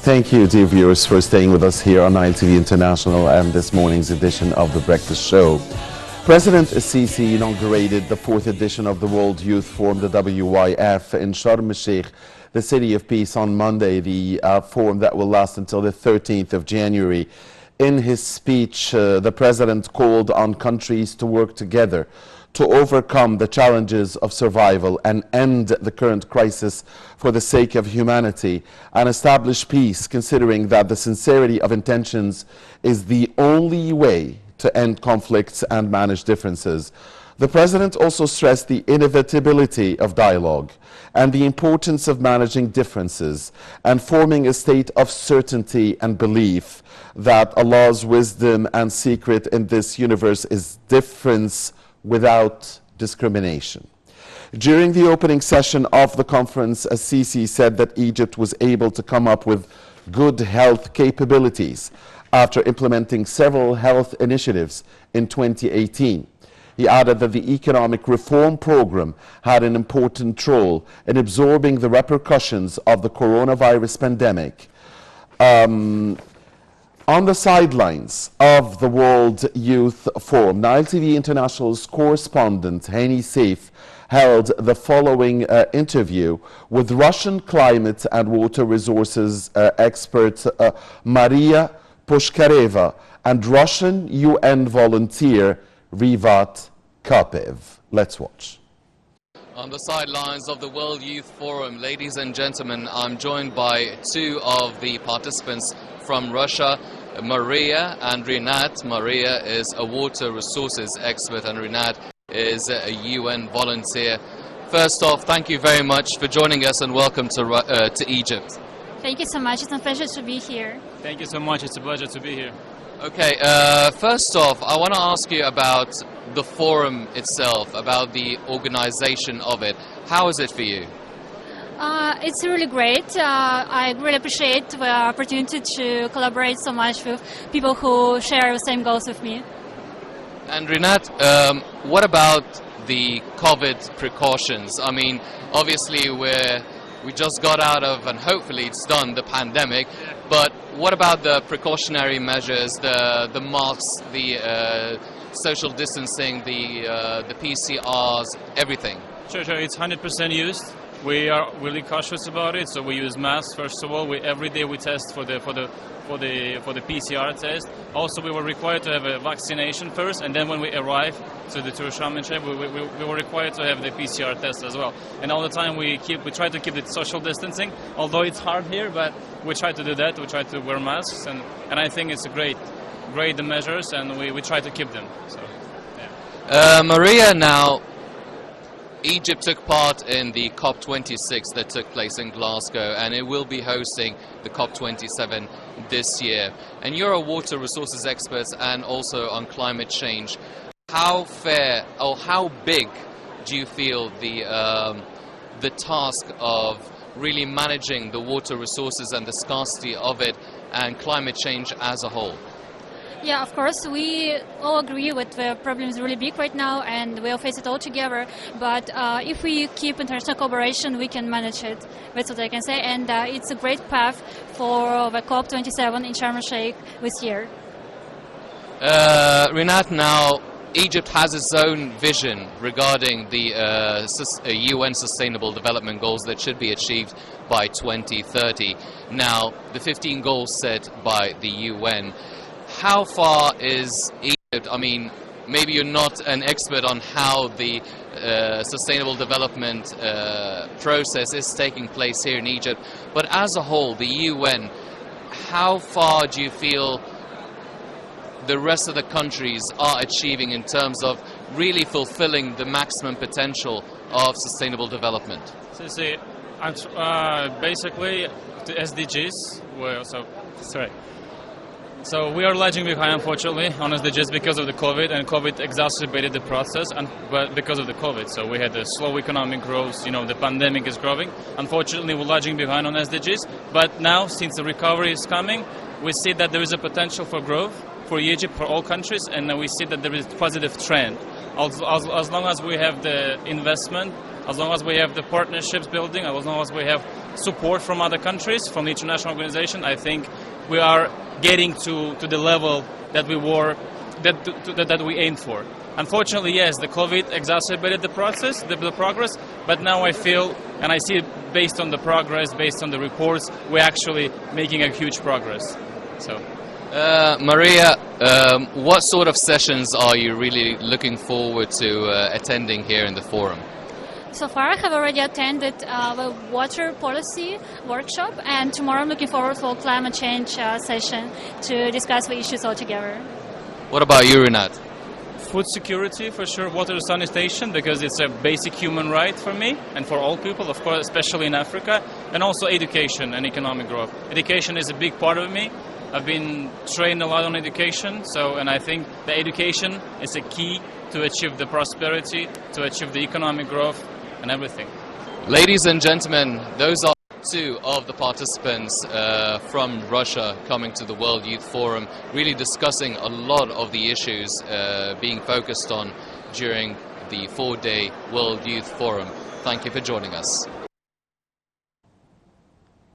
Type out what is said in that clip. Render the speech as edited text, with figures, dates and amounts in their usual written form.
Thank you, dear viewers, for staying with us here on Nile TV International and this morning's edition of The Breakfast Show. President Sisi inaugurated the 4th edition of the World Youth Forum, the WYF, in Sharm el-Sheikh, the City of Peace, on Monday, the forum that will last until the 13th of January. In his speech, the President called on countries to work together to overcome the challenges of survival and end the current crisis for the sake of humanity and establish peace, considering that the sincerity of intentions is the only way to end conflicts and manage differences. The President also stressed the inevitability of dialogue and the importance of managing differences and forming a state of certainty and belief that Allah's wisdom and secret in this universe is difference without discrimination. During the opening session of the conference, Sisi said that Egypt was able to come up with good health capabilities after implementing several health initiatives in 2018. He added that the economic reform program had an important role in absorbing the repercussions of the coronavirus pandemic. On the sidelines of the World Youth Forum, Nile TV International's correspondent Hani Saif held the following interview with Russian climate and water resources expert Maria Pushkareva and Russian UN volunteer Rivat. Kapey. Let's watch. On the sidelines of the World Youth Forum, ladies and gentlemen, I'm joined by two of the participants from Russia, Maria and Rivat. Maria is a water resources expert and Rivat is a UN volunteer. First off, thank you very much for joining us and welcome to Egypt. Thank you so much. It's a pleasure to be here. Thank you so much. It's a pleasure to be here. Okay, first off, I want to ask you about the forum itself, about the organization of it. How is it for you? It's really great. I really appreciate the opportunity to collaborate so much with people who share the same goals with me. And Rivat, what about the COVID precautions? I mean, obviously we just got out of, and hopefully it's done, the pandemic, but what about the precautionary measures, the masks, the social distancing, the PCRs, everything? Sure, it's 100% used. We are really cautious about it, so we use masks first of all. Every day we test for the PCR test. Also, we were required to have a vaccination first, and then when we arrive to Sharm el-Sheikh, we were required to have the PCR test as well. And all the time we try to keep the social distancing. Although it's hard here, but we try to do that. We try to wear masks, and I think it's a great measures, and we try to keep them. So, yeah. Maria, now, Egypt took part in the COP26 that took place in Glasgow, and it will be hosting the COP27 this year. And you're a water resources expert and also on climate change. How fair or how big do you feel the task of really managing the water resources and the scarcity of it and climate change as a whole? Yeah, of course, we all agree with the problem is really big right now and we'll face it all together. But if we keep international cooperation, we can manage it. That's what I can say. And it's a great path for the COP27 in Sharm el-Sheikh this year. Rivat, now, Egypt has its own vision regarding the UN Sustainable Development Goals that should be achieved by 2030. Now, the 15 goals set by the UN. How far is Egypt? I mean, maybe you're not an expert on how the sustainable development process is taking place here in Egypt, but as a whole, the UN, how far do you feel the rest of the countries are achieving in terms of really fulfilling the maximum potential of sustainable development? So, basically, the SDGs, So we are lagging behind, unfortunately, on SDGs because of the COVID, and COVID exacerbated the process, but because of the COVID. So we had a slow economic growth, the pandemic is growing. Unfortunately, we're lagging behind on SDGs, but now, since the recovery is coming, we see that there is a potential for growth for Egypt, for all countries, and we see that there is a positive trend. As long as we have the investment, as long as we have the partnerships building, as long as we have support from other countries, from the international organization, I think we are getting to the level that we were, that we aimed for. Unfortunately, yes, the COVID exacerbated the process, the progress, but now I feel, and I see it based on the progress, based on the reports, we're actually making a huge progress. So. Maria, what sort of sessions are you really looking forward to attending here in the forum? So far, I have already attended the water policy workshop, and tomorrow I'm looking forward for climate change session to discuss the issues all together. What about you, Rivat? Food security, for sure, water sanitation, because it's a basic human right for me and for all people, of course, especially in Africa, and also education and economic growth. Education is a big part of me. I've been trained a lot on education, and I think the education is a key to achieve the prosperity, to achieve the economic growth and everything. Ladies and gentlemen, those are two of the participants from Russia coming to the World Youth Forum, really discussing a lot of the issues being focused on during the 4-day World Youth Forum. Thank you for joining us.